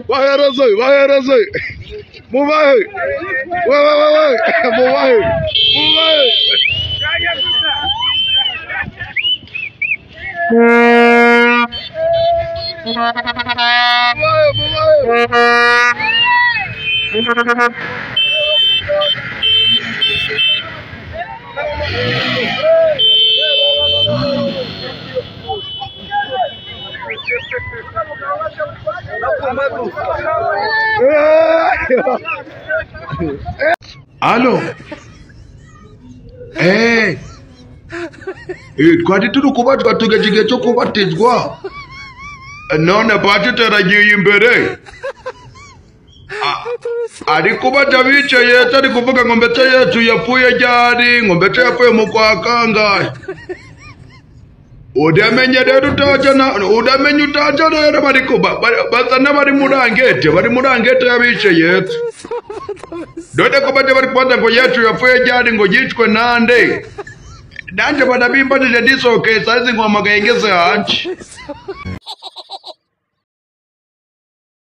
Bahereze. Mubahe. Mubahe. Allo. Twari turi kubatwa tugagiye cyo kubatizwa none batuteragiye imbere ariko batabicaye tari kuvuga ngo mbete Yesu yapfuye ryari ngo mbete yapfuye mu kwa kangahe udamenye rero udamenye utaje rero bariko bazana bari murangete yabicaye Yesu dode ko bade bari kwanda ngo Yesu yapfuye ryari ngo yicwe nande nanje banabimbanije ndisoke sazi ngo amagayengeze hanje